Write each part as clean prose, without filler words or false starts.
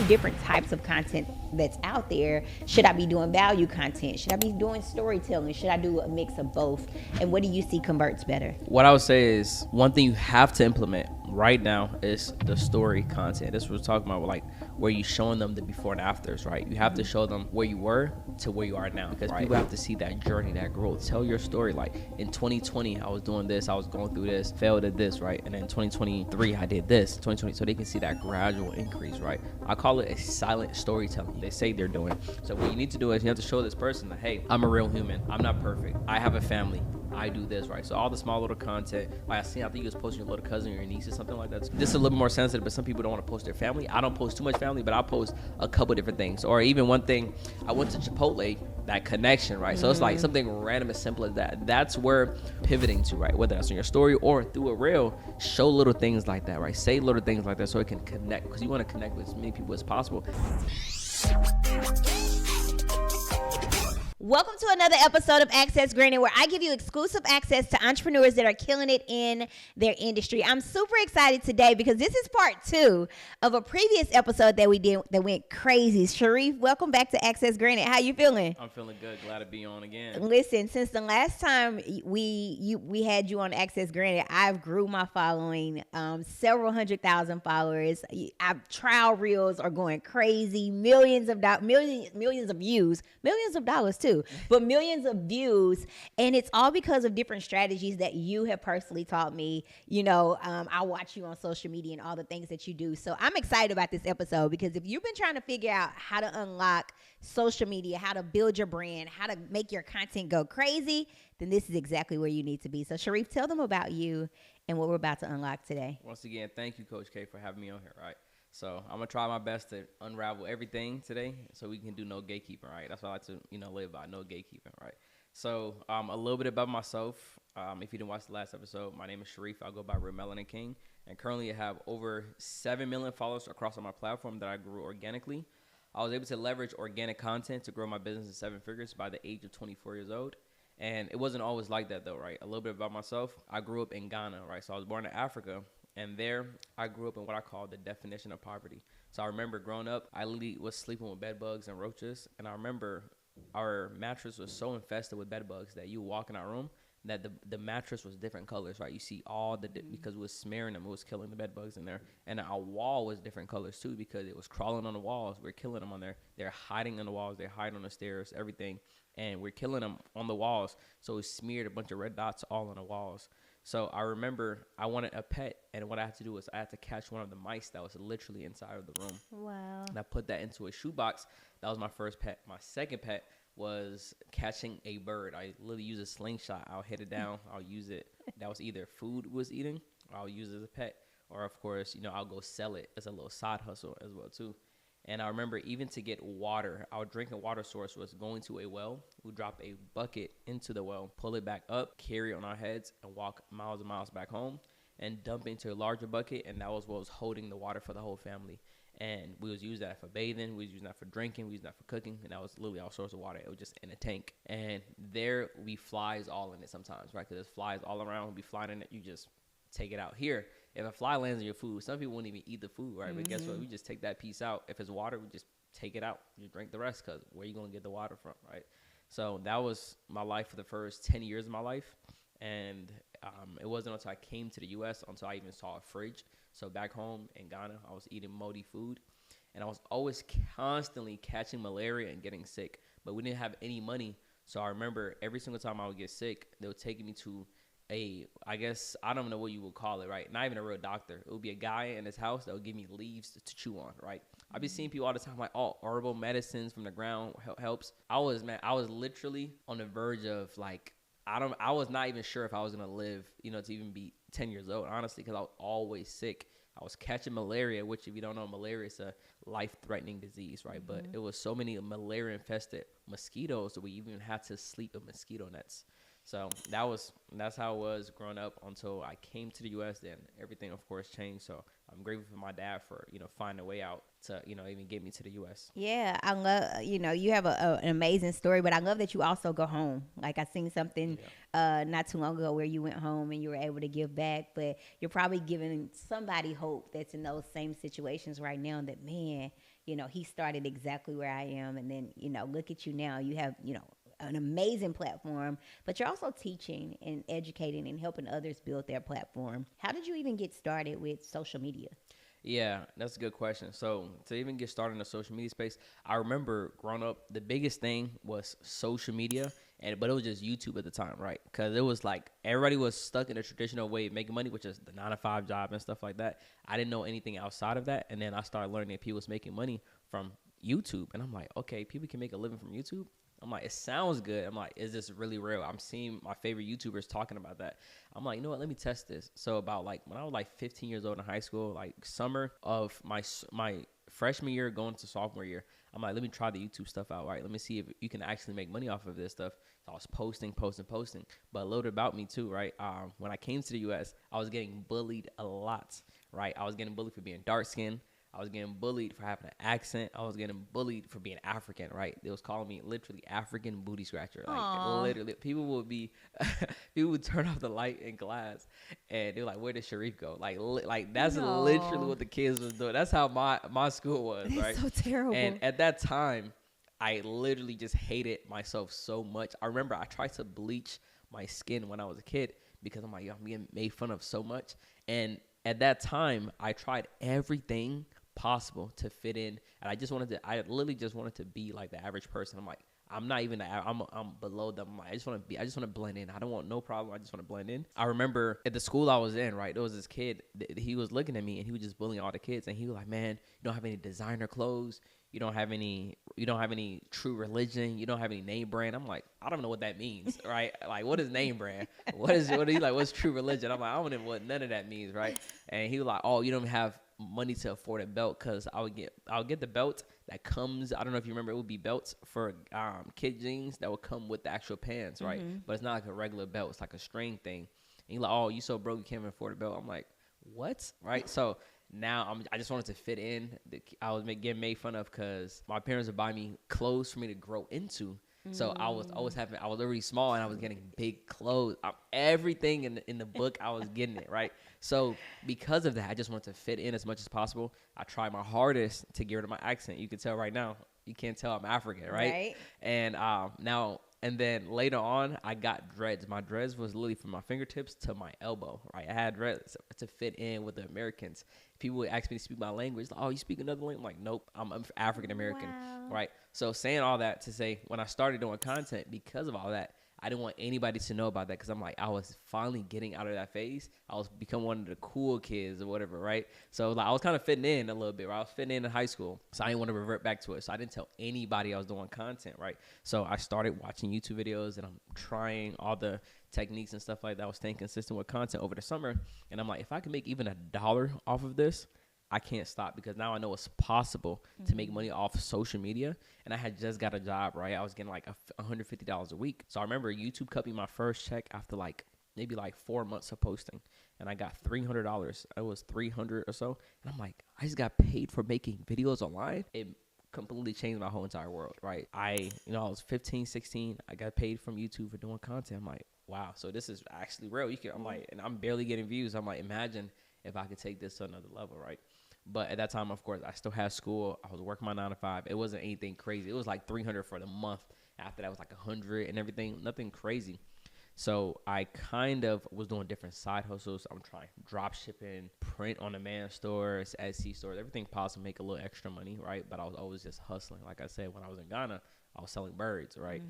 different types of content that's out there. Should I be doing value content? Should I be doing storytelling? Should I do a mix of both? And what do you see converts better? What I would say is one thing you have to implement right now is the story content. This was talking about like where you showing them the before and afters, right? You have to show them where you were to where you are now, because people have to see that journey, that growth. Tell your story. Like in 2020, I was doing this, I was going through this, failed at this, right? And then 2023, I did this. 2020, so they can see that gradual increase, right? I call it a silent storytelling. They say they're doing. So what you need to do is you have to show this person that, hey, I'm a real human. I'm not perfect. I have a family. I do this, right? So all the small little content, like I think you was posting your little cousin or your niece or something like that. This is a little bit more sensitive, but some people don't want to post their family. I don't post too much family, but I'll post a couple different things. Or even one thing, I went to Chipotle, that connection, right? So it's like something random as simple as that. That's where pivoting to, right? Whether that's on your story or through a reel, show little things like that, right? Say little things like that so it can connect, because you want to connect with as many people as possible. Welcome to another episode of Access Granted, where I give you exclusive access to entrepreneurs that are killing it in their industry. I'm super excited today because this is part 2 of a previous episode that we did that went crazy. Sharif, welcome back to Access Granted. How you feeling? I'm feeling good. Glad to be on again. Listen, since the last time we had you on Access Granted, I've grew my following, several 100,000 followers. Trial reels are going crazy, millions of views, millions of dollars too. But millions of views, and it's all because of different strategies that you have personally taught me. You know, I watch you on social media and all the things that you do. So I'm excited about this episode because if you've been trying to figure out how to unlock social media, how to build your brand, how to make your content go crazy, then this is exactly where you need to be. So Sharif, tell them about you and what we're about to unlock today. Once again, thank you, Coach K, for having me on here, right? So I'm going to try my best to unravel everything today so we can do no gatekeeping, right? That's what I like to, live by, no gatekeeping, right? So a little bit about myself. If you didn't watch the last episode, my name is Sharif. I go by Real Melanin King. And currently I have over 7 million followers across on my platform that I grew organically. I was able to leverage organic content to grow my business to 7 figures by the age of 24 years old. And it wasn't always like that, though, right? A little bit about myself. I grew up in Ghana, right? So I was born in Africa. And there, I grew up in what I call the definition of poverty. So I remember growing up, I literally was sleeping with bed bugs and roaches. And I remember our mattress was so infested with bed bugs that you walk in our room, that the mattress was different colors, right? You see all because it was smearing them, it was killing the bed bugs in there. And our wall was different colors too, because it was crawling on the walls. We're killing them on there. They're hiding on the walls. They're hiding on the stairs, everything. And we're killing them on the walls. So it smeared a bunch of red dots all on the walls. So I remember I wanted a pet, and what I had to do was I had to catch one of the mice that was literally inside of the room. Wow. And I put that into a shoebox. That was my first pet. My second pet was catching a bird. I literally use a slingshot. I'll hit it down. I'll use it. That was either food was eating, or I'll use it as a pet. Or, of course, I'll go sell it as a little side hustle as well, too. And I remember even to get water, our drinking water source was going to a well. We drop a bucket into the well, pull it back up, carry it on our heads, and walk miles and miles back home and dump into a larger bucket. And that was what was holding the water for the whole family. And we was using that for bathing. We was using that for drinking. We was using that for cooking. And that was literally our source of water. It was just in a tank. And there we flies all in it sometimes, right? Because there's flies all around. We be flying in it. You just take it out. Here, if a fly lands in your food, some people wouldn't even eat the food, right? But guess what? We just take that piece out. If it's water, we just take it out. You drink the rest, because where you going to get the water from, right? So that was my life for the first 10 years of my life. And it wasn't until I came to the U.S. until I even saw a fridge. So back home in Ghana, I was eating moldy food. And I was always constantly catching malaria and getting sick. But we didn't have any money. So I remember every single time I would get sick, they would take me to I guess, I don't know what you would call it, right? Not even a real doctor. It would be a guy in his house that would give me leaves to chew on, right? I've been seeing people all the time like, oh, herbal medicines from the ground helps. I was literally on the verge of like, I was not even sure if I was going to live, to even be 10 years old, honestly, because I was always sick. I was catching malaria, which if you don't know, malaria is a life-threatening disease, right? Mm-hmm. But it was so many malaria-infested mosquitoes that we even had to sleep in mosquito nets. So that's how it was growing up until I came to the U.S. Then everything, of course, changed. So I'm grateful for my dad for, finding a way out to, even get me to the U.S. Yeah, I love, you have an amazing story, but I love that you also go home. Like I seen something not too long ago where you went home and you were able to give back, but you're probably giving somebody hope that's in those same situations right now that, man, he started exactly where I am. And then, look at you now. You have, an amazing platform, but you're also teaching and educating and helping others build their platform. How did you even get started with social media? Yeah, that's a good question. So to even get started in the social media space, I remember growing up, the biggest thing was social media, but it was just YouTube at the time, right? Because it was like everybody was stuck in a traditional way of making money, which is the 9 to 5 job and stuff like that. I didn't know anything outside of that, and then I started learning that people was making money from YouTube, and I'm like, okay, people can make a living from YouTube. I'm like, it sounds good. I'm like, is this really real? I'm seeing my favorite YouTubers talking about that. I'm like, you know what? Let me test this. So about like when I was like 15 years old in high school, like summer of my freshman year going to sophomore year, I'm like, let me try the YouTube stuff out. Right? Let me see if you can actually make money off of this stuff. So I was posting. But a little about me too, right? When I came to the U.S., I was getting bullied a lot, right? I was getting bullied for being dark skinned. I was getting bullied for having an accent. I was getting bullied for being African, right? They was calling me literally African booty scratcher. Like Aww. literally, people would be, people would turn off the light in class, and they're like, "Where did Sharif go?" Like that's literally what the kids was doing. That's how my school was, That's right? so terrible. And at that time, I literally just hated myself so much. I remember I tried to bleach my skin when I was a kid because I'm like, yo, I'm getting made fun of so much. And at that time, I tried everything possible to fit in, and I literally just wanted to be like the average person. I'm like, I'm not even I'm below them. I'm like, I just want to blend in. I don't want no problem. I just want to blend in. I remember at the school I was in, right, there was this kid, he was looking at me and he was just bullying all the kids, and he was like, man, you don't have any designer clothes, you don't have any true religion, you don't have any name brand. I'm like, I don't know what that means, right? Like, what is name brand? What are you like, what's true religion? I'm like, I don't know what none of that means, right? And he was like, oh, you don't have money to afford a belt, because I'll get the belt that comes, I don't know if you remember, it would be belts for kid jeans that would come with the actual pants, right? Mm-hmm. But it's not like a regular belt, it's like a string thing. And he's like, oh, you so broke you can't even afford a belt. I'm like, what? Right? So now I just wanted to fit in. I was getting made fun of because my parents would buy me clothes for me to grow into. So I was already small, and I was getting big clothes. Everything in the book, I was getting it, right? So because of that, I just wanted to fit in as much as possible. I tried my hardest to get rid of my accent. You can tell right now. You can't tell I'm African, right? And and then later on, I got dreads. My dreads was literally from my fingertips to my elbow, right? I had dreads to fit in with the Americans. People would ask me to speak my language. Like, oh, you speak another language? I'm like, nope, I'm African American, right? So saying all that to say, when I started doing content, because of all that, I didn't want anybody to know about that, because I'm like, I was finally getting out of that phase. I was becoming one of the cool kids or whatever, right? So like, I was kind of fitting in a little bit, right? I was fitting in high school, so I didn't want to revert back to it. So I didn't tell anybody I was doing content, right? So I started watching YouTube videos, and I'm trying all the techniques and stuff like that. I was staying consistent with content over the summer, and I'm like, if I can make even $1 off of this, I can't stop, because now I know it's possible to make money off social media. And I had just got a job, right? I was getting like $150 a week. So I remember YouTube cut me my first check after maybe 4 months of posting, and I got $300. It was 300 or so. And I'm like, I just got paid for making videos online. It completely changed my whole entire world, right? I was 15, 16. I got paid from YouTube for doing content. I'm like, wow, so this is actually real. I'm like, and I'm barely getting views. I'm like, imagine if I could take this to another level, right? But at that time, of course, I still had school. I was working my 9 to 5. It wasn't anything crazy. It was like 300 for the month. After that was like 100 and everything. Nothing crazy. So I kind of was doing different side hustles. I'm trying drop shipping, print on demand stores, Etsy stores, everything possible, make a little extra money, right? But I was always just hustling. Like I said, when I was in Ghana, I was selling birds, right?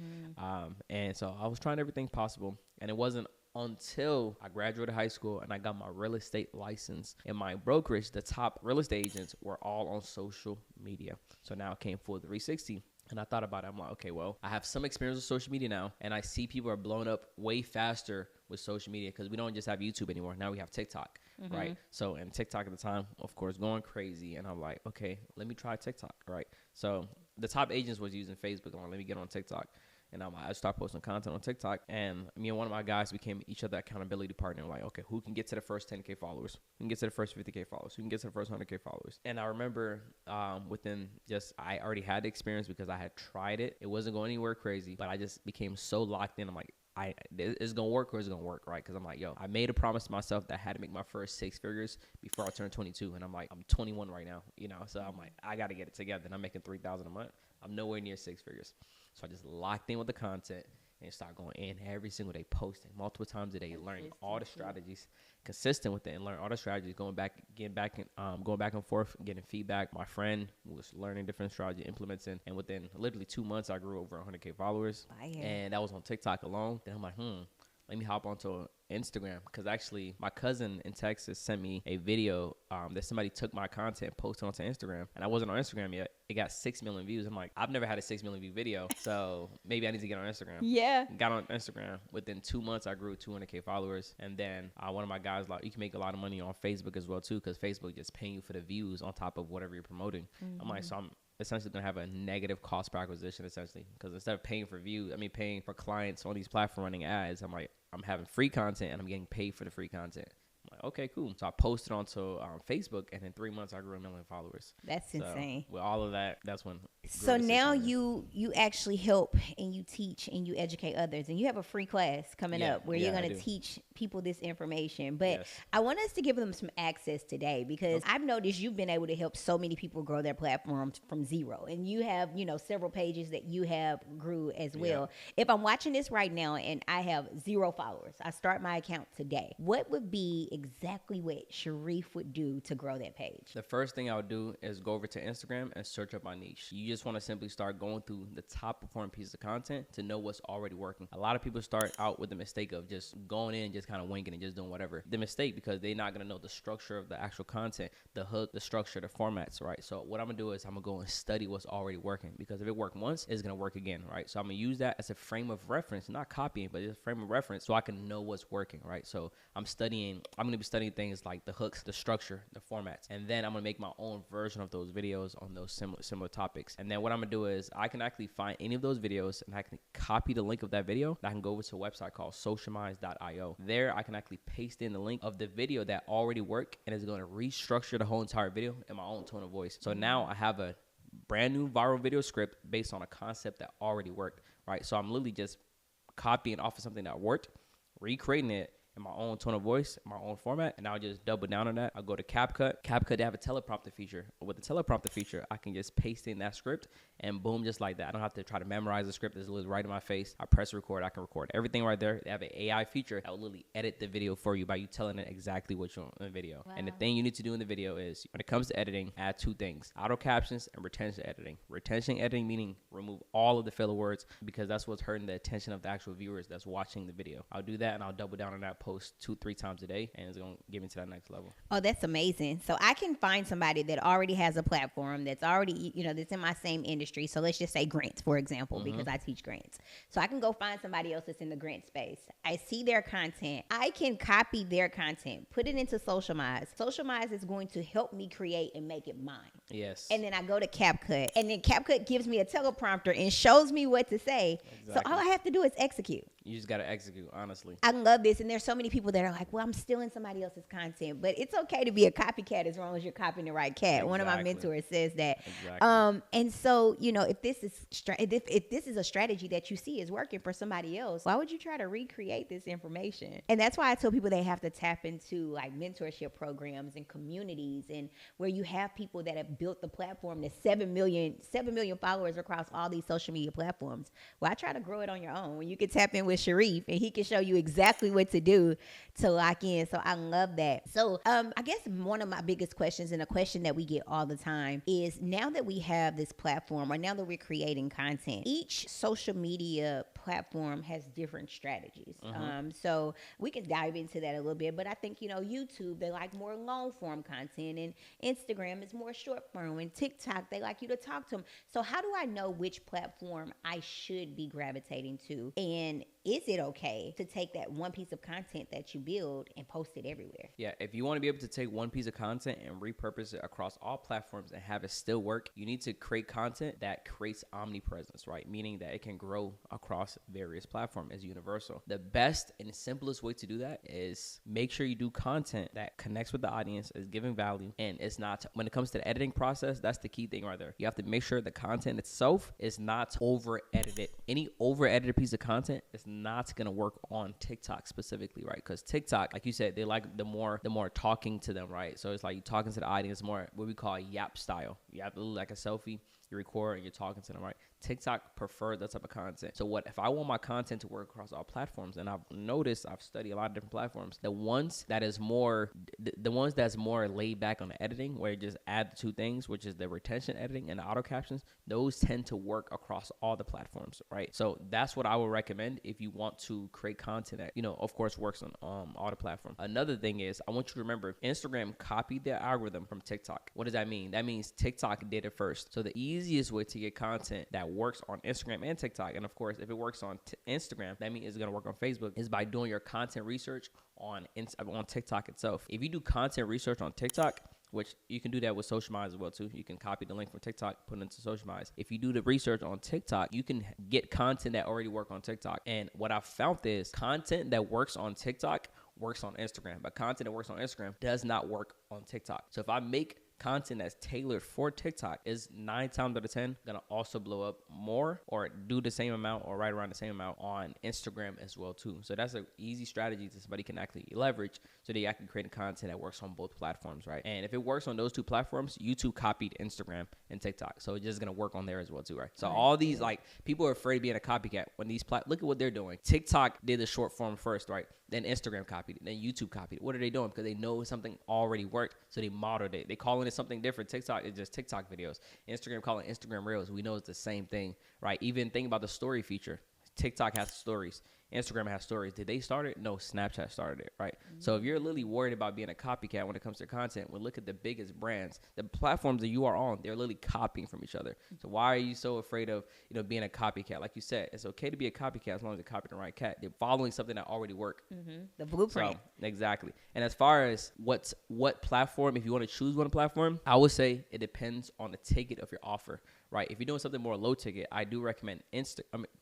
And so I was trying everything possible. And it wasn't until I graduated high school and I got my real estate license. And my brokerage, the top real estate agents were all on social media. So now it came full 360. And I thought about it. I'm like, okay, well, I have some experience with social media now, and I see people are blowing up way faster with social media, because we don't just have YouTube anymore. Now we have TikTok, right? So, and TikTok at the time, of course, going crazy. And I'm like, okay, let me try TikTok, right? So the top agents was using Facebook. I'm like, let me get on TikTok. And I started posting content on TikTok, and me and one of my guys became each other accountability partner. Like, okay, who can get to the first 10K followers? Who can get to the first 50K followers? Who can get to the first 100K followers? And I remember I already had the experience because I had tried it. It wasn't going anywhere crazy, but I just became so locked in. I'm like, it's gonna work or it's gonna work, right? Because I'm like, yo, I made a promise to myself that I had to make my first 6 figures before I turned 22, and I'm like, I'm 21 right now, you know, so I'm like, I gotta get it together, and I'm making $3,000 a month. I'm nowhere near 6 figures, so I just locked in with the content and start going in every single day, posting multiple times a day, learning all the strategies, consistent with it, and learn all the strategies, going back and forth, getting feedback. My friend was learning different strategies, implementing, and within literally 2 months, I grew over 100K followers, and that was on TikTok alone. Then I'm like, let me hop onto Instagram, because actually my cousin in Texas sent me a video that somebody took my content, posted onto Instagram, and I wasn't on Instagram yet. It got 6 million views. I'm like, I've never had a 6 million view video, so maybe I need to get on Instagram. Yeah. Got on Instagram. Within 2 months, I grew 200K followers, and then one of my guys like, you can make a lot of money on Facebook as well too, because Facebook just paying you for the views on top of whatever you're promoting. I'm like, so I'm essentially going to have a negative cost per acquisition, essentially, because instead of paying for paying for clients on these platforms running ads, I'm like, I'm having free content and I'm getting paid for the free content. I'm like, okay, cool. So I posted onto Facebook, and in 3 months I grew 1 million followers. That's insane. With all of that, that's when. So now you actually help and you teach and you educate others, and you have a free class coming up where you're going to teach people this information. But I want us to give them some access today, because I've noticed you've been able to help so many people grow their platforms from zero, and you have, several pages that you have grew as well. If I'm watching this right now and I have 0 followers, I start my account today, what would be exactly what Sharif would do to grow that page? The first thing I would do is go over to Instagram and search up my niche. You just want to simply start going through the top performing pieces of content to know what's already working. A lot of people start out with the mistake of just going in, just kind of winging and just doing whatever. The mistake, because they're not going to know the structure of the actual content, the hook, the structure, the formats, right? So what I'm going to do is I'm going to go and study what's already working, because if it worked once, it's going to work again, right? So I'm going to use that as a frame of reference, not copying, but it's a frame of reference so I can know what's working, right? So I'm going to be studying things like the hooks, the structure, the formats, and then I'm going to make my own version of those videos on those similar topics. And then what I'm going to do is I can actually find any of those videos and I can copy the link of that video, and I can go over to a website called socialminds.io. There I can actually paste in the link of the video that already worked, and it's going to restructure the whole entire video in my own tone of voice. So now I have a brand new viral video script based on a concept that already worked, right? So I'm literally just copying off of something that worked, recreating it in my own tone of voice, in my own format, and I'll just double down on that. I'll go to CapCut. CapCut, they have a teleprompter feature. With the teleprompter feature, I can just paste in that script, and boom, just like that. I don't have to try to memorize the script. It's literally right in my face. I press record. I can record everything right there. They have an AI feature that will literally edit the video for you by you telling it exactly what you want in the video. Wow. And the thing you need to do in the video is, when it comes to editing, add 2 things: auto captions and retention editing. Retention editing meaning remove all of the filler words, because that's what's hurting the attention of the actual viewers that's watching the video. I'll do that, and I'll double down on that post 2-3 times a day, and it's going to get me to that next level. Oh, that's amazing. So I can find somebody that already has a platform that's already, that's in my same industry. So let's just say grants, for example, because I teach grants. So I can go find somebody else that's in the grant space. I see their content. I can copy their content, put it into SocialMinds. SocialMinds is going to help me create and make it mine. Yes. And then I go to CapCut, and then CapCut gives me a teleprompter and shows me what to say. Exactly. So all I have to do is execute. You just got to execute, honestly. I love this. And there's so many people that are like, well, I'm stealing somebody else's content. But it's okay to be a copycat as long as you're copying the right cat. Exactly. One of my mentors says that. Exactly. And so, if this is a strategy that you see is working for somebody else, why would you try to recreate this information? And that's why I tell people they have to tap into like mentorship programs and communities, and where you have people that have built the platform that's 7 million followers across all these social media platforms. Well, I try to grow it on your own. When you can tap in with Sharif, and he can show you exactly what to do to lock in. So I love that. So I guess one of my biggest questions, and a question that we get all the time, is now that we have this platform, or now that we're creating content, each social media platform has different strategies. So we can dive into that a little bit, but I think, YouTube, they like more long form content, and Instagram is more short form, and TikTok, they like you to talk to them. So how do I know which platform I should be gravitating to? And is it okay to take that one piece of content that you build and post it everywhere? Yeah, if you want to be able to take one piece of content and repurpose it across all platforms and have it still work, you need to create content that creates omnipresence, right? Meaning that it can grow across various platforms, as universal. The best and simplest way to do that is make sure you do content that connects with the audience, is giving value, and it's not, when it comes to the editing process, that's the key thing right there. You have to make sure the content itself is not over edited. Any over edited piece of content is not going to work on TikTok specifically, right? Because TikTok, like you said, they like the more talking to them, right? So it's like you're talking to the audience more, what we call yap style. You have to look like a selfie, you record and you're talking to them, right? TikTok prefer that type of content. So what if I want my content to work across all platforms? And I've noticed, I've studied a lot of different platforms. The ones that's more laid back on the editing, where you just add the two things, which is the retention editing and the auto captions, those tend to work across all the platforms, right? So that's what I would recommend if you want to create content that, of course, works on all the platforms. Another thing is, I want you to remember, Instagram copied their algorithm from TikTok. What does that mean? That means TikTok did it first. So the easiest way to get content that works on Instagram and TikTok, and of course, if it works on Instagram, that means it's going to work on Facebook, is by doing your content research on TikTok itself. If you do content research on TikTok, which you can do that with Socialize as well too. You can copy the link from TikTok, put it into Socialize. If you do the research on TikTok, you can get content that already work on TikTok. And what I've found is content that works on TikTok works on Instagram, but content that works on Instagram does not work on TikTok. So if I make content that's tailored for TikTok, is 9 times out of 10 gonna also blow up more or do the same amount or right around the same amount on Instagram as well too. So that's an easy strategy that somebody can actually leverage so they can create content that works on both platforms, right? And if it works on those two platforms, YouTube copied Instagram and TikTok, so it's just gonna work on there as well too, right? So all these, like, people are afraid of being a copycat when these look at what they're doing. TikTok did the short form first, right? Then Instagram copied it. Then YouTube copied it. What are they doing? Because they know something already worked, so they modeled it. They calling it something different. TikTok is just TikTok videos. Instagram calling Instagram Reels. We know it's the same thing, right? Even think about the story feature. TikTok has stories. Instagram has stories. Did they start it? No, Snapchat started it, right? Mm-hmm. So if you're literally worried about being a copycat when it comes to content, well, look at the biggest brands. The platforms that you are on, they're literally copying from each other. So why are you so afraid of, being a copycat? Like you said, it's okay to be a copycat as long as they're copying the right cat. They're following something that already worked. Mm-hmm. The blueprint. So, exactly. And as far as what platform, if you want to choose one platform, I would say it depends on the ticket of your offer, right? If you're doing something more low ticket, I do recommend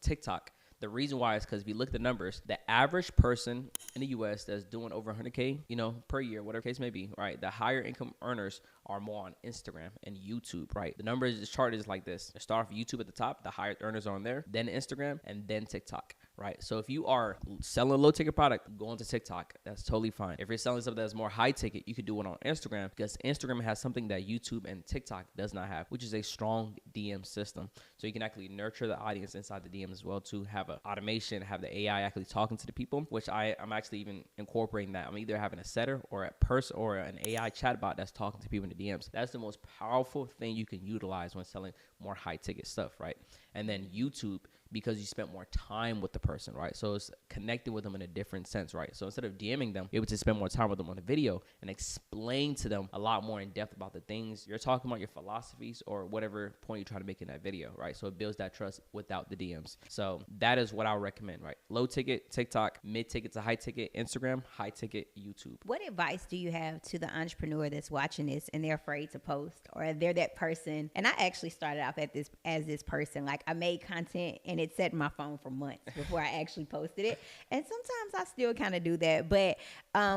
TikTok. The reason why is because if you look at the numbers, the average person in the U.S. that's doing over 100K, per year, whatever case may be, right? The higher income earners are more on Instagram and YouTube, right? The numbers, the chart is like this. Start off YouTube at the top, the higher earners are on there, then Instagram, and then TikTok, right? So if you are selling a low ticket product, go into TikTok. That's totally fine. If you're selling something that's more high ticket, you could do it on Instagram, because Instagram has something that YouTube and TikTok does not have, which is a strong DM system. So you can actually nurture the audience inside the DM as well to have a automation, have the AI actually talking to the people, which I'm actually even incorporating that. I'm either having a setter or a person or an AI chatbot that's talking to people in the DMs. That's the most powerful thing you can utilize when selling more high ticket stuff, right? And then YouTube, because you spent more time with the person, right? So it's connecting with them in a different sense, right? So instead of DMing them, you're able to spend more time with them on the video and explain to them a lot more in depth about the things you're talking about, your philosophies, or whatever point you're trying to make in that video, right? So it builds that trust without the DMs. So that is what I would recommend, right? Low ticket, TikTok; mid ticket to high ticket, Instagram; high ticket, YouTube. What advice do you have to the entrepreneur that's watching this and they're afraid to post, or they're that person? And I actually started off as this person. Like, I made content and it sat in my phone for months before I actually posted it. And sometimes I still kind of do that. But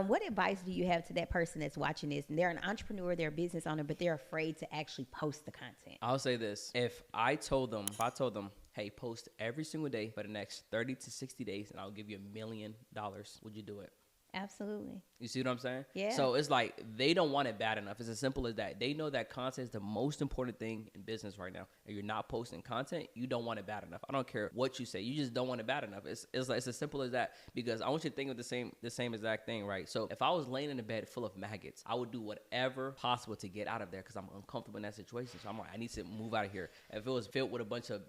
what advice do you have to that person that's watching this and they're an entrepreneur, they're a business owner, but they're afraid to actually post the content? I'll say this. If I told them, hey, post every single day for the next 30 to 60 days and I'll give you $1 million, would you do it? Absolutely. You see what I'm saying? Yeah. So it's like they don't want it bad enough. It's as simple as that. They know that content is the most important thing in business right now. And you're not posting content, you don't want it bad enough. I don't care what you say. You just don't want it bad enough. It's as simple as that, because I want you to think of the same exact thing, right? So if I was laying in a bed full of maggots, I would do whatever possible to get out of there because I'm uncomfortable in that situation. So I'm like, I need to move out of here. If it was filled with a bunch of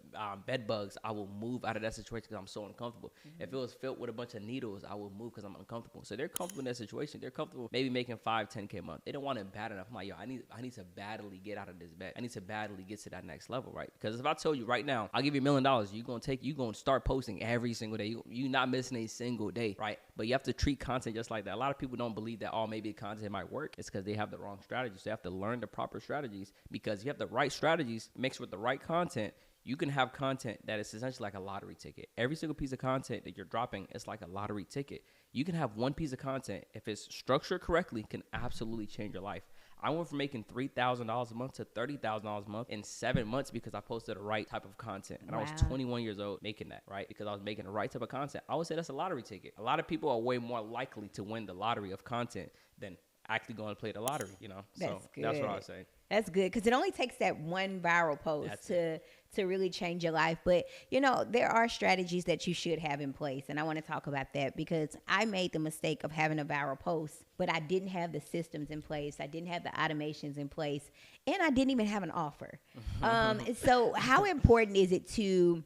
bed bugs, I will move out of that situation because I'm so uncomfortable. Mm-hmm. If it was filled with a bunch of needles, I will move because I'm uncomfortable. So they're comfortable in that situation. They're comfortable maybe making 5, 10K a month. They don't want it bad enough. I'm like, yo, I need to badly get out of this bed. I need to badly get to that next level, right? Because if I told you right now, I'll give you $1 million, you're going to start posting every single day. You're not missing a single day, right? But you have to treat content just like that. A lot of people don't believe that, maybe content might work. It's because they have the wrong strategies. They have to learn the proper strategies, because you have the right strategies mixed with the right content. You can have content that is essentially like a lottery ticket. Every single piece of content that you're dropping is like a lottery ticket. You can have one piece of content, if it's structured correctly, can absolutely change your life. I went from making $3,000 a month to $30,000 a month in 7 months because I posted the right type of content. And I was 21 years old making that, right? Because I was making the right type of content. I would say that's a lottery ticket. A lot of people are way more likely to win the lottery of content than actually going to play the lottery, you know? That's good. That's what I would say. That's good, because it only takes that one viral post to really change your life. But, you know, there are strategies that you should have in place. And I want to talk about that because I made the mistake of having a viral post, but I didn't have the systems in place. I didn't have the automations in place. And I didn't even have an offer. So how important is it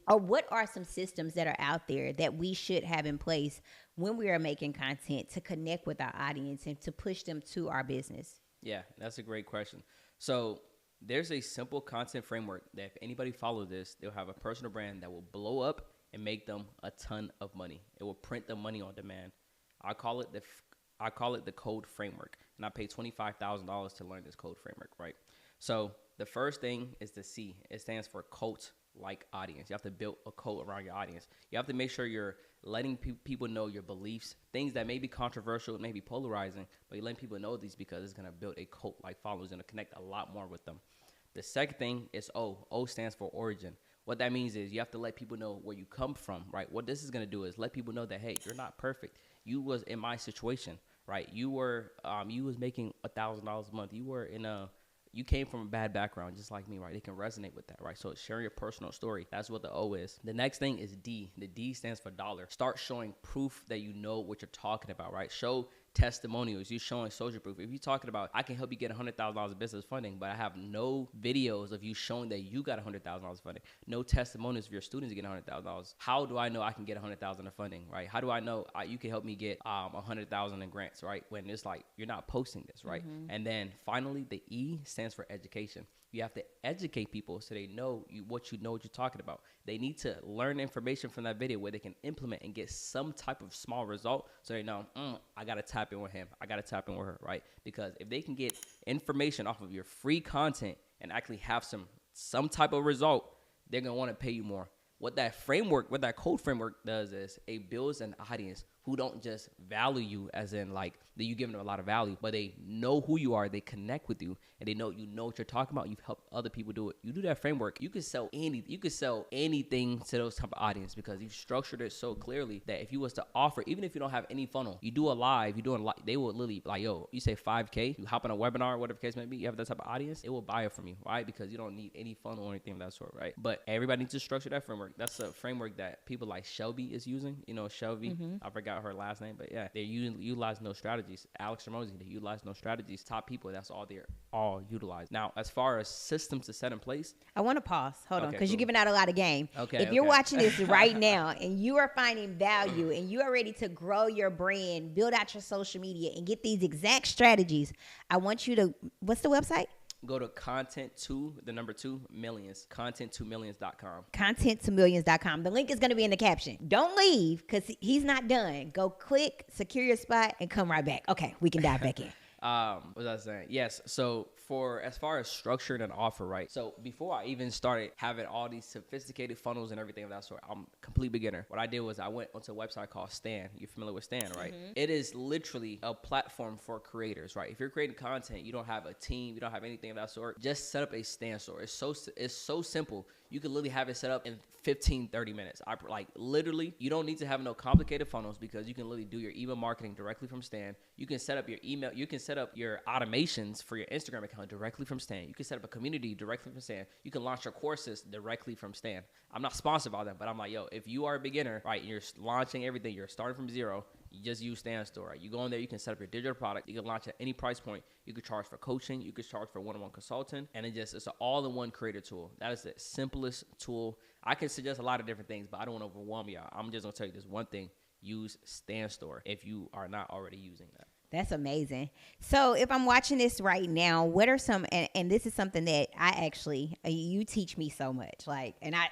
or what are some systems that are out there that we should have in place when we are making content to connect with our audience and to push them to our business? Yeah, that's a great question. So there's a simple content framework that if anybody follows this, they'll have a personal brand that will blow up and make them a ton of money. It will print the money on demand. I call it the code framework, and I paid $25,000 to learn this code framework, right? So the first thing is the C. It stands for cult-like audience. You have to build a cult around your audience. You have to make sure you're letting people know your beliefs, things that may be controversial, may be polarizing, but you're letting people know these because it's going to build a cult-like followers and connect a lot more with them. The second thing is O. O stands for origin. What that means is you have to let people know where you come from, right? What this is going to do is let people know that, hey, you're not perfect. You was in my situation, right? You was making $1,000 a month. You came from a bad background just like me, right? They can resonate with that, right? So sharing your personal story, that's what the O is. The next thing is D. The D stands for dollar. Start showing proof that you know what you're talking about, right? Show testimonials. You're showing social proof. If you're talking about, I can help you get $100,000 of business funding, but I have no videos of you showing that you got $100,000 funding, no testimonials of your students getting $100,000. How do I know I can get $100,000 of funding, right? How do I know you can help me get $100,000 in grants, right? When it's like, you're not posting this, right? Mm-hmm. And then finally, the E stands for education. You have to educate people so they know what you're talking about. They need to learn information from that video where they can implement and get some type of small result so they know, I got to tap in with him. I got to tap in with her, right? Because if they can get information off of your free content and actually have some type of result, they're going to want to pay you more. What that code framework does is it builds an audience who don't just value you as in like that you give them a lot of value, but they know who you are, they connect with you, and they know what you're talking about. You've helped other people do it. You do that framework, you could sell anything to those type of audience because you've structured it so clearly that if you was to offer, even if you don't have any funnel, you do a live, they will literally be like, yo, you say 5K, you hop on a webinar, whatever the case may be, you have that type of audience, it will buy it from you, right? Because you don't need any funnel or anything of that sort, right? But everybody needs to structure that framework. That's a framework that people like Shelby is using. You know, Shelby, I forgot her last name, but yeah, they utilize no strategies. Alex Ramosi, they utilize no strategies. Top people, that's all they're all utilized. Now, as far as systems to set in place, I want to pause. Hold on, because you're giving out a lot of game. Okay. If you're watching this right now and you are finding value and you are ready to grow your brand, build out your social media, and get these exact strategies, I want you to. What's the website? Go to content2millions, content2millions.com. Content2millions.com. The link is going to be in the caption. Don't leave because he's not done. Go click, secure your spot, and come right back. Okay, we can dive back in. What was I saying? Yes. So as far as structuring an offer, right? So before I even started having all these sophisticated funnels and everything of that sort, I'm a complete beginner. What I did was I went onto a website called Stan. You're familiar with Stan, right? Mm-hmm. It is literally a platform for creators, right? If you're creating content, you don't have a team, you don't have anything of that sort, just set up a Stan store. It's so simple. You can literally have it set up in 15, 30 minutes. Literally, you don't need to have no complicated funnels because you can literally do your email marketing directly from Stan. You can set up your email. You can set up your automations for your Instagram account directly from Stan. You can set up a community directly from Stan. You can launch your courses directly from Stan. I'm not sponsored by them, but I'm like, yo, if you are a beginner, right, you're launching everything, you're starting from zero, you just use Stan Store, right? You go in there, you can set up your digital product. You can launch at any price point. You can charge for coaching. You can charge for one-on-one consulting. And it's an all-in-one creator tool. That is the simplest tool. I can suggest a lot of different things, but I don't want to overwhelm y'all. I'm just going to tell you this one thing. Use Stan Store if you are not already using that. That's amazing. So if I'm watching this right now, what are some, and this is something that I actually, you teach me so much, like, and I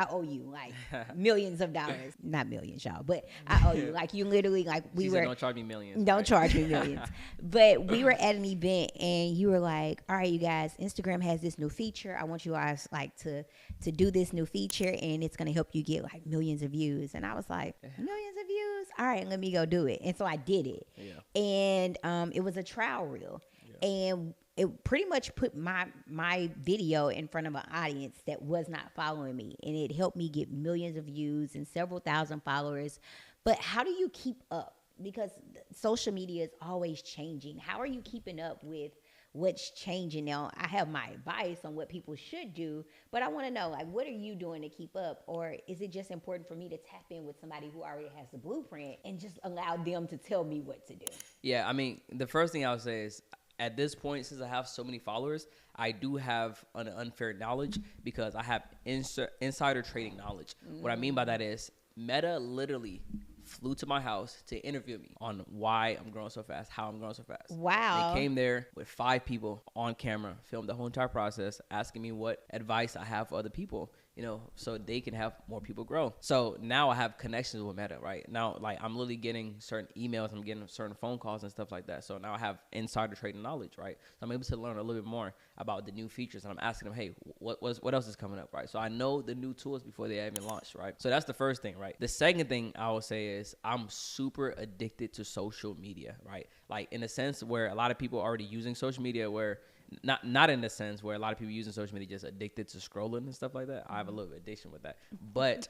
owe you like millions of dollars, not millions, y'all, but I owe you, like, you literally, like, She said, don't charge me millions. Don't charge me millions. But we were at an event and you were like, all right, you guys, Instagram has this new feature. I want you guys like to do this new feature and it's going to help you get like millions of views. And I was like, millions of views? All right, let me go do it. And so I did it. Yeah. And it was a trial reel. Yeah. And it pretty much put my video in front of an audience that was not following me, and it helped me get millions of views and several thousand followers. But how do you keep up? Because social media is always changing. How are you keeping up with what's changing now? I have my advice on what people should do, but I want to know, like, what are you doing to keep up? Or is it just important for me to tap in with somebody who already has the blueprint and just allow them to tell me what to do? Yeah, I mean, the first thing I would say is, at this point, since I have so many followers, I do have an unfair knowledge because I have insider trading knowledge. What I mean by that is Meta literally flew to my house to interview me on why I'm growing so fast, how I'm growing so fast. Wow. They came there with 5 people on camera, filmed the whole entire process, asking me what advice I have for other people, you know, so they can have more people grow. So now I have connections with Meta, right? Now, like, I'm literally getting certain emails, I'm getting certain phone calls and stuff like that. So now I have insider trading knowledge, right? So I'm able to learn a little bit more about the new features, and I'm asking them, hey, what else is coming up, right? So I know the new tools before they even launch, right? So that's the first thing, right? The second thing I will say is I'm super addicted to social media, right? Like, in a sense where a lot of people are already using social media, where not in the sense where a lot of people using social media just addicted to scrolling and stuff like that. I have a little addiction with that. But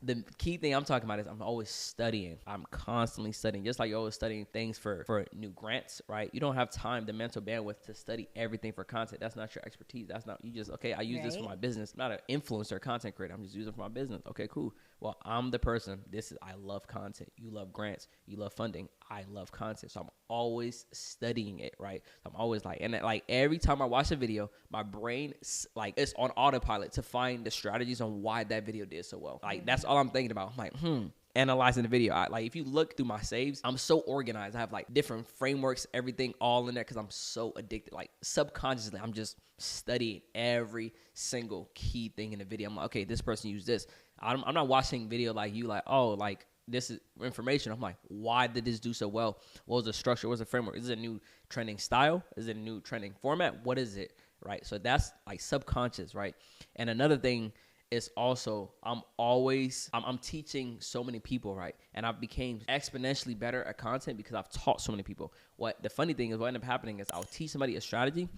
the key thing I'm talking about is I'm always studying. I'm constantly studying, just like you're always studying things for new grants, right? You don't have time, the mental bandwidth to study everything for content. That's not your expertise. That's not, you just, okay, I use this for my business. I'm not an influencer content creator. I'm just using it for my business. Okay, cool. Well, I'm the person. I love content. You love grants. You love funding. I love content. So I'm always studying it, right? So I'm always like, and like every time I watch a video, my brain, like, it's on autopilot to find the strategies on why that video did so well. Like, that's all I'm thinking about. I'm like, analyzing the video. Like, if you look through my saves, I'm so organized. I have like different frameworks, everything all in there, because I'm so addicted. Like, subconsciously, I'm just studying every single key thing in the video. I'm like, okay, this person used this. I'm not watching video like you, like, oh, like, this is information. I'm like, why did this do so well? What was the structure? What's the framework? Is it a new trending style? Is it a new trending format? What is it, right? So that's like subconscious, right? And another thing is also, I'm teaching so many people, right? And I've became exponentially better at content because I've taught so many people. What the funny thing is, what ended up happening is I'll teach somebody a strategy.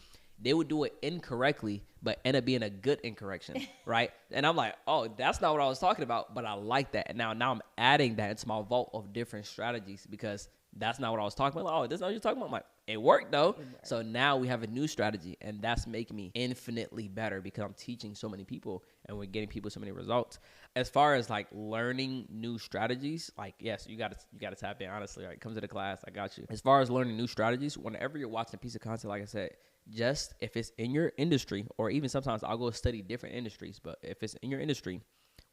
They would do it incorrectly, but end up being a good incorrection, right? And I'm like, oh, that's not what I was talking about, but I like that. And now I'm adding that into my vault of different strategies because that's not what I was talking about. Like, oh, this is not what you're talking about. I'm like, it worked though. So now we have a new strategy, and that's making me infinitely better because I'm teaching so many people and we're getting people so many results. As far as like learning new strategies, like, yes, you gotta tap in, honestly, right? Come to the class, I got you. As far as learning new strategies, whenever you're watching a piece of content, like I said, just if it's in your industry, or even sometimes I'll go study different industries, but if it's in your industry,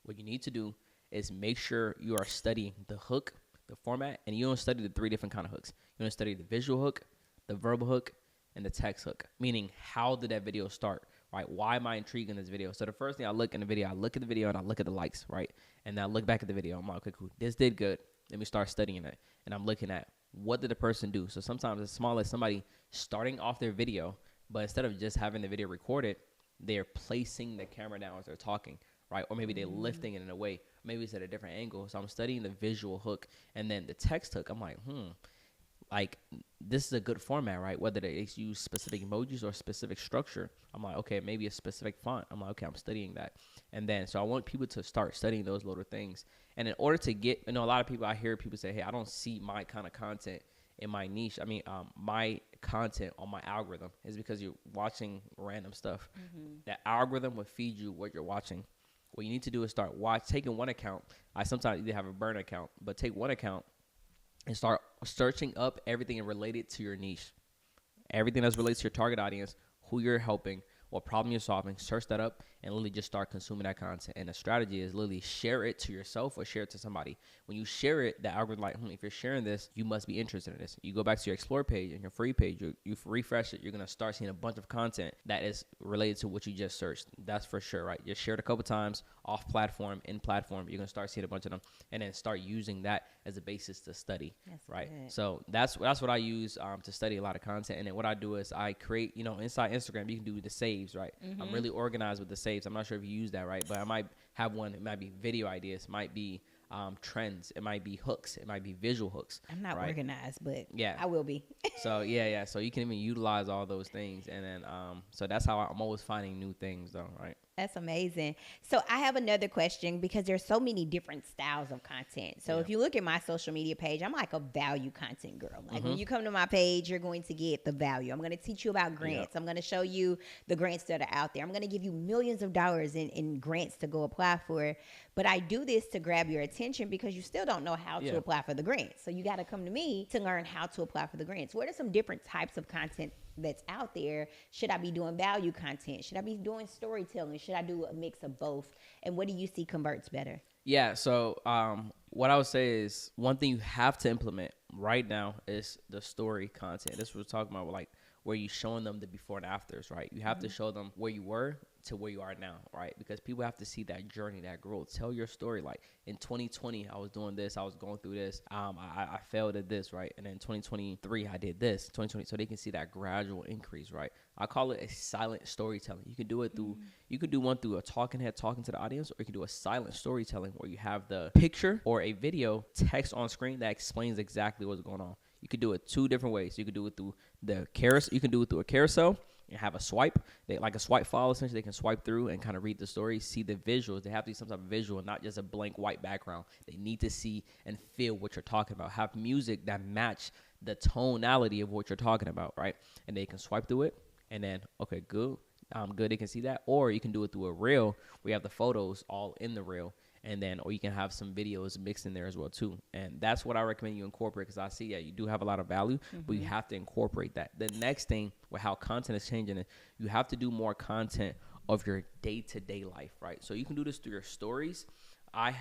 what you need to do is make sure you are studying the hook, the format, and you don't study the 3 different kind of hooks. You don't study the visual hook, the verbal hook, and the text hook, meaning how did that video start, right? Why am I intrigued in this video? So the first thing I look in the video, I look at the video and I look at the likes, right? And then I look back at the video. I'm like, okay, cool. This did good. Let me start studying it. And I'm looking at what did the person do? So sometimes it's small as somebody starting off their video, but instead of just having the video recorded, they're placing the camera down as they're talking, right? Or maybe they're lifting it in a way. Maybe it's at a different angle. So I'm studying the visual hook, and then the text hook. I'm like, like, this is a good format, right? Whether they use specific emojis or specific structure. I'm like, okay, maybe a specific font. I'm like, okay, I'm studying that. And then, so I want people to start studying those little things. And in order to get, a lot of people, I hear people say, hey, I don't see my kind of content in my niche. I mean, my content on my algorithm is because you're watching random stuff. That algorithm will feed you what you're watching. What you need to do is start taking one account. I sometimes either have a burner account, but take one account and start searching up everything related to your niche. Everything that's related to your target audience, who you're helping, what problem you're solving, search that up and literally just start consuming that content. And the strategy is literally share it to yourself or share it to somebody. When you share it, the algorithm like, if you're sharing this, you must be interested in this. You go back to your explore page and your free page, you refresh it, you're going to start seeing a bunch of content that is related to what you just searched. That's for sure, right? Just share it a couple times, off platform, in platform, you're going to start seeing a bunch of them and then start using that as a basis to study, right? Good. So that's what I use to study a lot of content. And then what I do is I create, inside Instagram, you can do the saves, right? I'm really organized with the saves. I'm not sure if you use that, right? But I might have one. It might be video ideas. Might be trends. It might be hooks. It might be visual hooks. I'm not right? organized, but Yeah. I will be. So yeah. So you can even utilize all those things, and then so that's how I'm always finding new things, though, right? That's amazing. So I have another question because there's so many different styles of content. So if you look at my social media page, I'm like a value content girl. Like when you come to my page, you're going to get the value. I'm going to teach you about grants. I'm going to show you the grants that are out there. I'm going to give you millions of dollars in grants to go apply for. But I do this to grab your attention because you still don't know how to apply for the grants. So you got to come to me to learn how to apply for the grants. What are some different types of content that's out there? Should I be doing value content? Should I be doing storytelling? Should I do a mix of both? And what do you see converts better? Yeah. So what I would say is one thing you have to implement right now is the story content. This was talking about, like, where you showing them the before and afters, right? You have to show them where you were to where you are now, right? Because people have to see that journey, that growth. Tell your story. Like in 2020, I was doing this. I was going through this. I failed at this, right? And then 2023, I did this. 2020, so they can see that gradual increase, right? I call it a silent storytelling. You can do it through, you could do one through a talking head talking to the audience, or you can do a silent storytelling where you have the picture or a video text on screen that explains exactly what's going on. You could do it two different ways. You could do it through the carousel. You can do it through a carousel and have a swipe. They like a swipe file, essentially. They can swipe through and kind of read the story, see the visuals. They have to see some type of visual, not just a blank white background. They need to see and feel what you're talking about. Have music that match the tonality of what you're talking about, right? And they can swipe through it, and then, okay, good. Good, they can see that. Or you can do it through a reel where you have the photos all in the reel. And then, or you can have some videos mixed in there as well, too. And that's what I recommend you incorporate, because I see that you do have a lot of value, but you have to incorporate that. The next thing with how content is changing, you have to do more content of your day-to-day life, right? So you can do this through your stories. I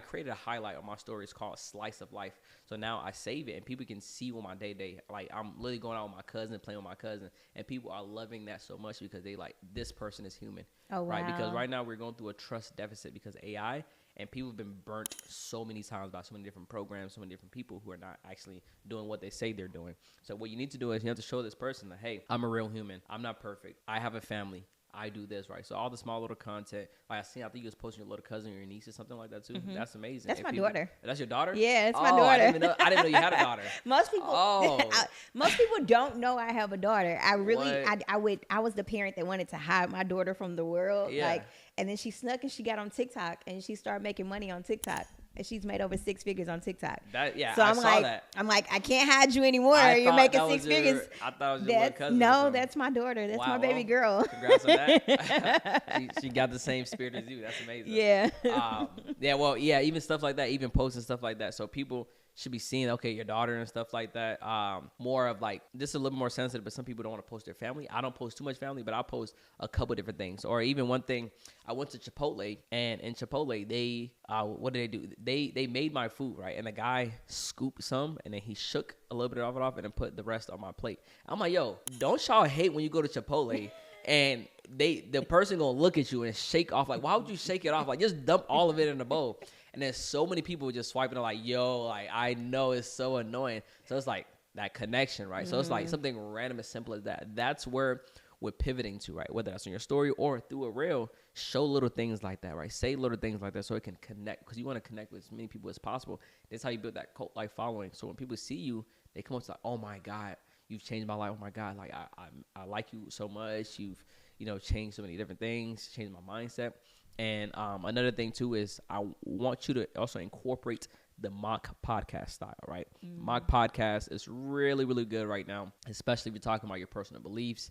created a highlight on my stories called Slice of Life. So now I save it, and people can see what my day-to-day, like I'm literally going out with my cousin, playing with my cousin, and people are loving that so much because they like, this person is human. Oh, wow. Right? Because right now we're going through a trust deficit because AI. And people have been burnt so many times by so many different programs, so many different people who are not actually doing what they say they're doing. So what you need to do is you have to show this person that, hey, I'm a real human. I'm not perfect. I have a family. I do this, right? So all the small little content, like I think you was posting your little cousin or your niece or something like that too. That's amazing. That's and my people, daughter. That's your daughter? Yeah, it's my daughter. I didn't know you had a daughter. Most people don't know I have a daughter. I was the parent that wanted to hide my daughter from the world. Yeah. And then she snuck and she got on TikTok and she started making money on TikTok. And she's made over 6 figures on TikTok. So I saw that. I'm like, I can't hide you anymore. You're making 6 figures. I thought it was your little cousin. No, that's my daughter. That's my baby girl. Congrats on that. she got the same spirit as you. That's amazing. Yeah. Even stuff like that, even posting stuff like that. So people should be seeing, okay, your daughter and stuff like that. More of like, this is a little more sensitive, but some people don't want to post their family. I don't post too much family, but I'll post a couple different things. Or even one thing, I went to Chipotle, and in Chipotle, they, what did they do? They made my food, right? And the guy scooped some, and then he shook a little bit of it off, and then put the rest on my plate. I'm like, yo, don't y'all hate when you go to Chipotle and the person gonna look at you and shake off, like, why would you shake it off? Like, just dump all of it in the bowl. And there's so many people just swiping it like, yo, like, I know it's so annoying. So it's like that connection, right? So it's like something random as simple as that. That's where we're pivoting to, right? Whether that's in your story or through a reel, show little things like that, right? Say little things like that so it can connect, because you want to connect with as many people as possible. That's how you build that cult-like following. So when people see you, they come up to like, oh my God, you've changed my life. Oh my God, like I like you so much. You've, changed so many different things, changed my mindset. And another thing too is I want you to also incorporate the mock podcast style, right? Mock podcast is really, really good right now, especially if you're talking about your personal beliefs.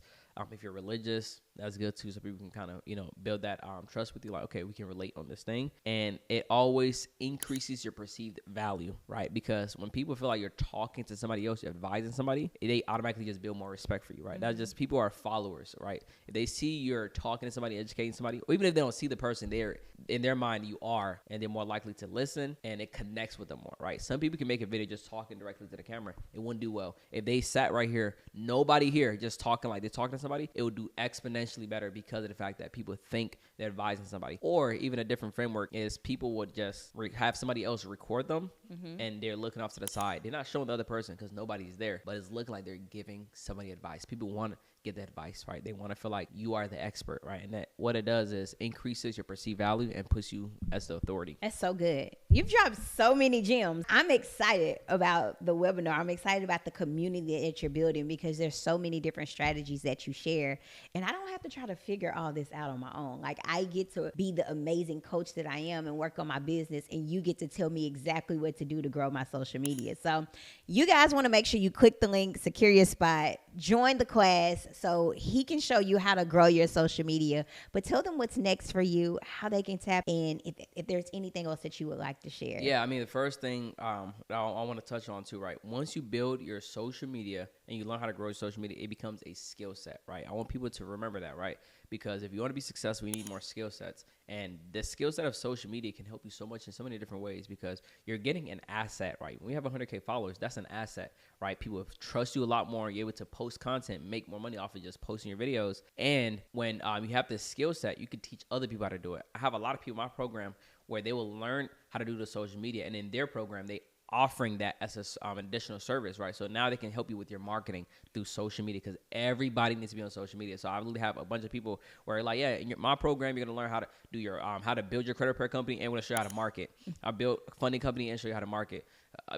If you're religious, that's good too. So people can kind of, build that trust with you. Like, okay, we can relate on this thing. And it always increases your perceived value, right? Because when people feel like you're talking to somebody else, you're advising somebody, they automatically just build more respect for you, right? That's just, people are followers, right? If they see you're talking to somebody, educating somebody, or even if they don't see the person, they're in their mind, you are, and they're more likely to listen, and it connects with them more, right? Some people can make a video just talking directly to the camera. It wouldn't do well. If they sat right here, nobody here, just talking like they're talking to somebody, it would do exponentially better because of the fact that people think they're advising somebody. Or even a different framework is people would just have somebody else record them, and they're looking off to the side. They're not showing the other person because nobody's there, but it's looking like they're giving somebody advice. People want get the advice, right? They want to feel like you are the expert, right? And that what it does is increases your perceived value and puts you as the authority. That's so good. You've dropped so many gems. I'm excited about the webinar. I'm excited about the community that you're building because there's so many different strategies that you share. And I don't have to try to figure all this out on my own. Like, I get to be the amazing coach that I am and work on my business, and you get to tell me exactly what to do to grow my social media. So you guys want to make sure you click the link, secure your spot, join the class so he can show you how to grow your social media. But tell them what's next for you, how they can tap in, if there's anything else that you would like to share. Yeah, I mean, the first thing I want to touch on too, right? Once you build your social media and you learn how to grow your social media, it becomes a skill set, right? I want people to remember that, right? Because if you want to be successful, you need more skill sets. And the skill set of social media can help you so much in so many different ways because you're getting an asset, right? When you have 100K followers, that's an asset, right? People trust you a lot more. You're able to post content, make more money off of just posting your videos. And when you have this skill set, you can teach other people how to do it. I have a lot of people in my program where they will learn how to do the social media. And in their program, they offering that as an additional service, right? So now they can help you with your marketing through social media because everybody needs to be on social media. So I really have a bunch of people where like, yeah, in my program, you're going to learn how to do your, how to build your credit repair company and we're going to show you how to market. I built a funding company and show you how to market.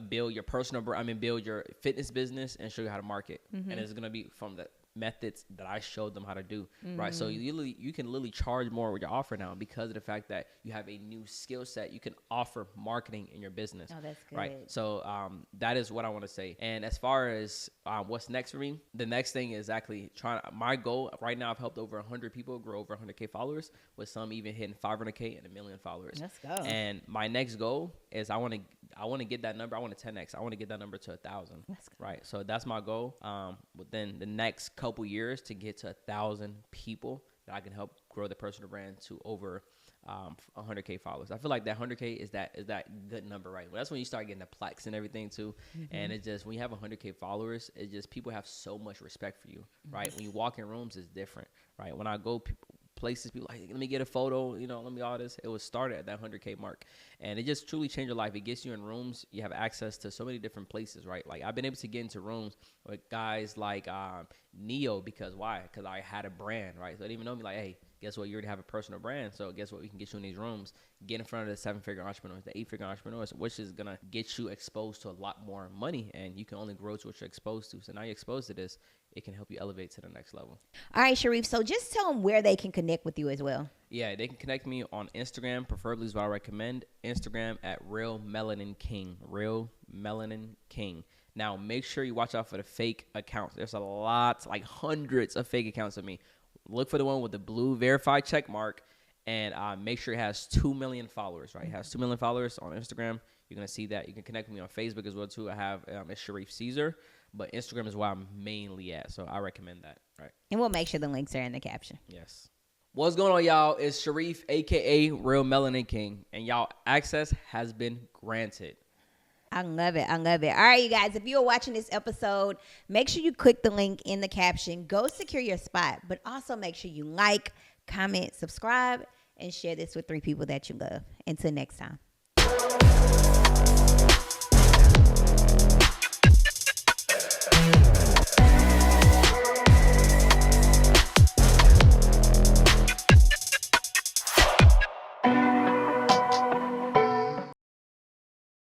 Build your build your fitness business and show you how to market. Mm-hmm. And it's going to be from the methods that I showed them how to do, right? So you can literally charge more with your offer now because of the fact that you have a new skill set. You can offer marketing in your business. Oh, that's good. Right? So that is what I want to say. And as far as what's next for me, the next thing is actually my goal right now. I've helped over 100 people grow over 100K followers, with some even hitting 500K and 1 million followers. Let's go. And my next goal is I want to get that number. I want to 10x. I want to get that number to 1,000. Right. So that's my goal. Within the next couple years to get to 1,000 people that I can help grow the personal brand to over 100K followers. I feel like that 100K is that good number, right? Well, that's when you start getting the plaques and everything too. Mm-hmm. And it's just when you have 100K followers, it's just people have so much respect for you, right? When you walk in rooms, it's different, right? When I go places, people like, let me get a photo, let me all this. It was started at that 100K mark, and it just truly changed your life. It gets you in rooms. You have access to so many different places, right? Like I've been able to get into rooms with guys like Neo because why? Because I had a brand, right? So they didn't even know me. Like, hey, guess what? You already have a personal brand. So guess what? We can get you in these rooms, get in front of the 7-figure entrepreneurs, the 8-figure entrepreneurs, which is gonna get you exposed to a lot more money, and you can only grow to what you're exposed to. So now you're exposed to this. It can help you elevate to the next level. All right, Sharif. So just tell them where they can connect with you as well. Yeah, they can connect me on Instagram. Preferably is what I recommend. Instagram at Real Melanin King. Real Melanin King. Now, make sure you watch out for the fake accounts. There's a lot, like hundreds of fake accounts of me. Look for the one with the blue verified check mark and make sure it has 2 million followers, right? It has 2 million followers on Instagram. You're going to see that. You can connect with me on Facebook as well, too. I have it's Sharif Caesar. But Instagram is where I'm mainly at, so I recommend that, right? And we'll make sure the links are in the caption. Yes. What's going on, y'all? It's Sharif, a.k.a. Real Melanin King, and y'all, access has been granted. I love it. I love it. All right, you guys, if you're watching this episode, make sure you click the link in the caption. Go secure your spot, but also make sure you like, comment, subscribe, and share this with 3 people that you love. Until next time.